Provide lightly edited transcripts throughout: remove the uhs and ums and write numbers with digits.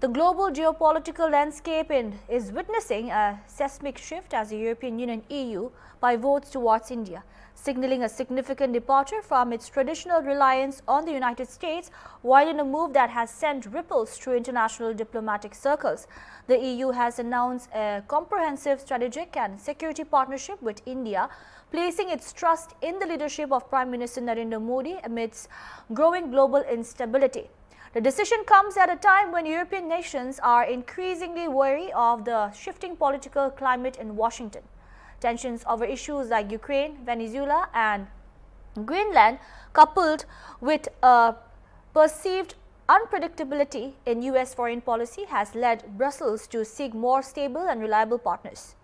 The global geopolitical landscape is witnessing a seismic shift as the European Union (EU) pivots towards India, signaling a significant departure from its traditional reliance on the United States, while in a move that has sent ripples through international diplomatic circles. The EU has announced a comprehensive strategic and security partnership with India, placing its trust in the leadership of Prime Minister Narendra Modi amidst growing global instability. The decision comes at a time when European nations are increasingly wary of the shifting political climate in Washington. Tensions over issues like Ukraine, Venezuela and Greenland, coupled with a perceived unpredictability in US foreign policy, has led Brussels to seek more stable and reliable partners.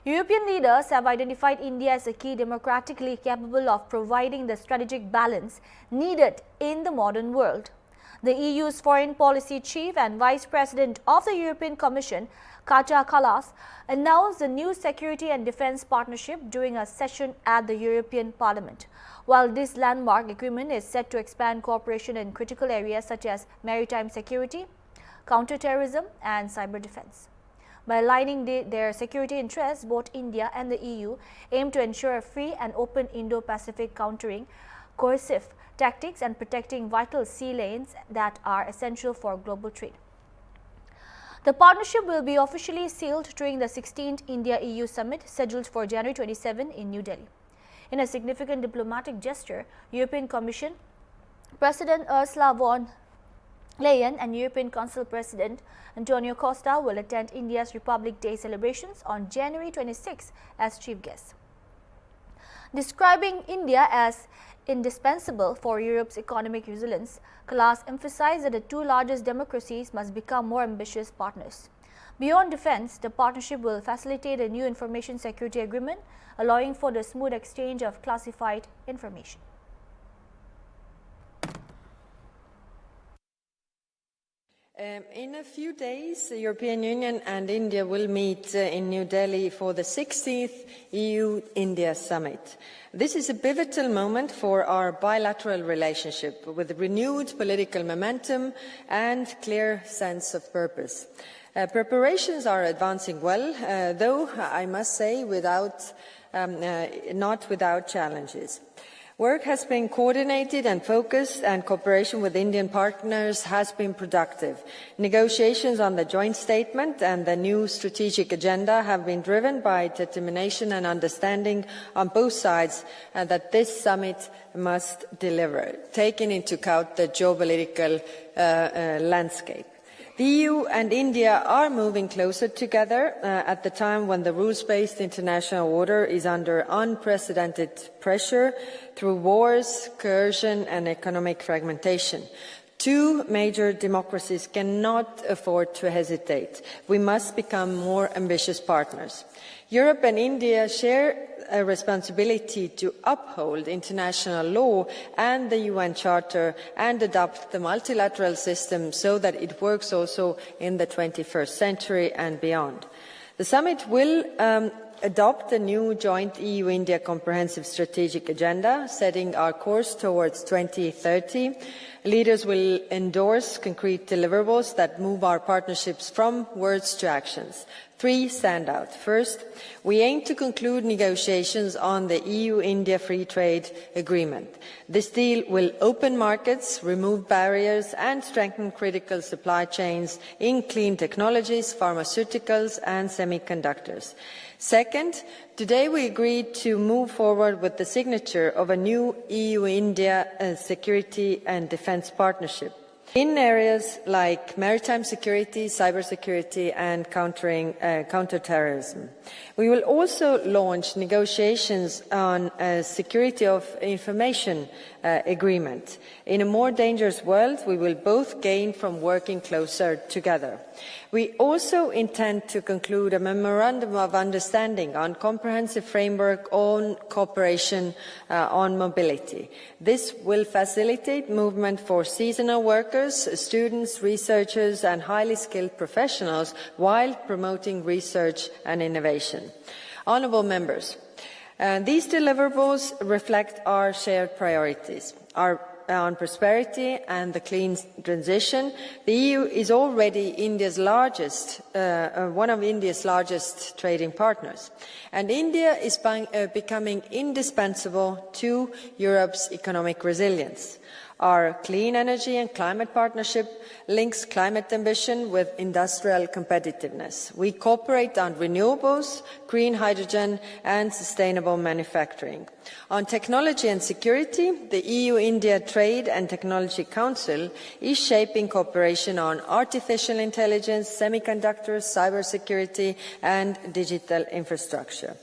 European leaders have identified India as a key democratically capable of providing the strategic balance needed in the modern world. The EU's foreign policy chief and vice president of the European Commission, Kaja Kallas, announced the new security and defense partnership during a session at the European Parliament. While this landmark agreement is set to expand cooperation in critical areas such as maritime security, counterterrorism and cyber defense. By aligning their security interests, both India and the EU aim to ensure a free and open Indo-Pacific, countering coercive tactics and protecting vital sea lanes that are essential for global trade. The partnership will be officially sealed during the 16th India-EU summit scheduled for January 27 in New Delhi. In a significant diplomatic gesture, European Commission President Ursula von Leyen and European Council President Antonio Costa will attend India's Republic Day celebrations on January 26 as chief guests. Describing India as indispensable for Europe's economic resilience, Kallas emphasized that the two largest democracies must become more ambitious partners. Beyond defense, the partnership will facilitate a new information security agreement, allowing for the smooth exchange of classified information. In a few days, the European Union and India will meet in New Delhi for the 16th EU-India summit. This is a pivotal moment for our bilateral relationship, with renewed political momentum and clear sense of purpose. Preparations are advancing well, though I must say not without challenges. Work has been coordinated and focused, and cooperation with Indian partners has been productive. Negotiations on the joint statement and the new strategic agenda have been driven by determination and understanding on both sides that this summit must deliver, taking into account the geopolitical landscape. The EU and India are moving closer together at the time when the rules-based international order is under unprecedented pressure through wars, coercion and economic fragmentation. Two major democracies cannot afford to hesitate. We must become more ambitious partners. Europe and India share a responsibility to uphold international law and the UN Charter and adopt the multilateral system so that it works also in the 21st century and beyond. The summit will adopt a new joint EU-India comprehensive strategic agenda, setting our course towards 2030. Leaders will endorse concrete deliverables that move our partnerships from words to actions. Three stand out. First, we aim to conclude negotiations on the EU-India Free Trade Agreement. This deal will open markets, remove barriers and strengthen critical supply chains in clean technologies, pharmaceuticals and semiconductors. Second, today we agreed to move forward with the signature of a new EU-India security and defence partnership in areas like maritime security, cybersecurity and counterterrorism. We will also launch negotiations on a security of information agreement. In a more dangerous world, we will both gain from working closer together. We also intend to conclude a memorandum of understanding on comprehensive framework on cooperation on mobility. This will facilitate movement for seasonal workers, students, researchers and highly skilled professionals while promoting research and innovation. Honourable members, these deliverables reflect our shared priorities. Our on prosperity and the clean transition, the EU is already one of India's largest trading partners. And India is becoming indispensable to Europe's economic resilience. Our clean energy and climate partnership links climate ambition with industrial competitiveness. We cooperate on renewables, green hydrogen and sustainable manufacturing. On technology and security, the EU-India Trade and Technology Council is shaping cooperation on artificial intelligence, semiconductors, cybersecurity and digital infrastructure.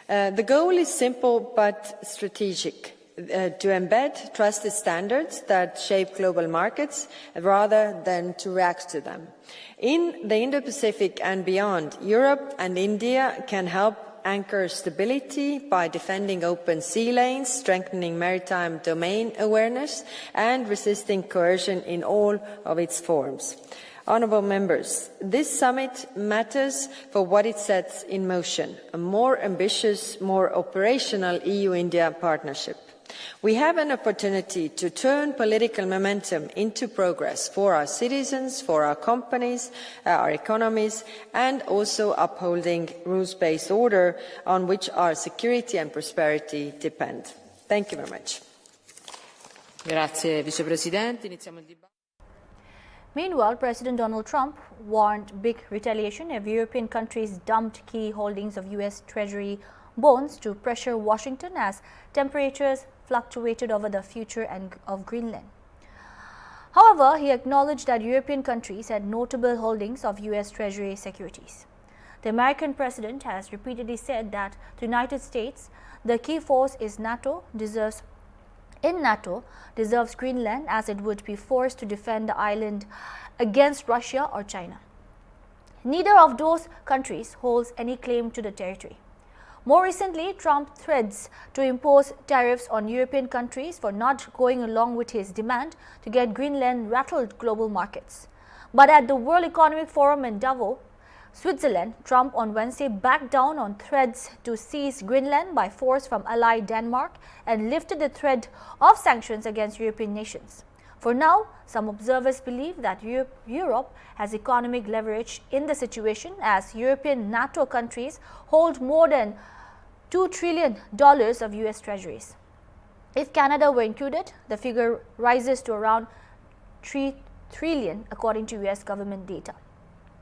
The goal is simple but strategic. To embed trusted standards that shape global markets rather than to react to them. In the Indo-Pacific and beyond, Europe and India can help anchor stability by defending open sea lanes, strengthening maritime domain awareness, and resisting coercion in all of its forms. Honourable members, this summit matters for what it sets in motion, a more ambitious, more operational EU-India partnership. We have an opportunity to turn political momentum into progress for our citizens, for our companies, our economies, and also upholding rules-based order on which our security and prosperity depend. Thank you very much. Grazie, Vicepresidente. Iniziamo il dibattito. Meanwhile, President Donald Trump warned big retaliation if European countries dumped key holdings of US Treasury bonds to pressure Washington as temperatures fluctuated over the future of Greenland. However, he acknowledged that European countries had notable holdings of US Treasury securities. The American president has repeatedly said that the United States, the key force in NATO, deserves Greenland, as it would be forced to defend the island against Russia or China. Neither of those countries holds any claim to the territory. More recently, Trump threats to impose tariffs on European countries for not going along with his demand to get Greenland rattled global markets. But at the World Economic Forum in Davos, Switzerland, Trump on Wednesday backed down on threats to seize Greenland by force from ally Denmark and lifted the threat of sanctions against European nations. For now, some observers believe that Europe has economic leverage in the situation, as European NATO countries hold more than $2 trillion of US treasuries. If Canada were included, the figure rises to around $3 trillion according to US government data.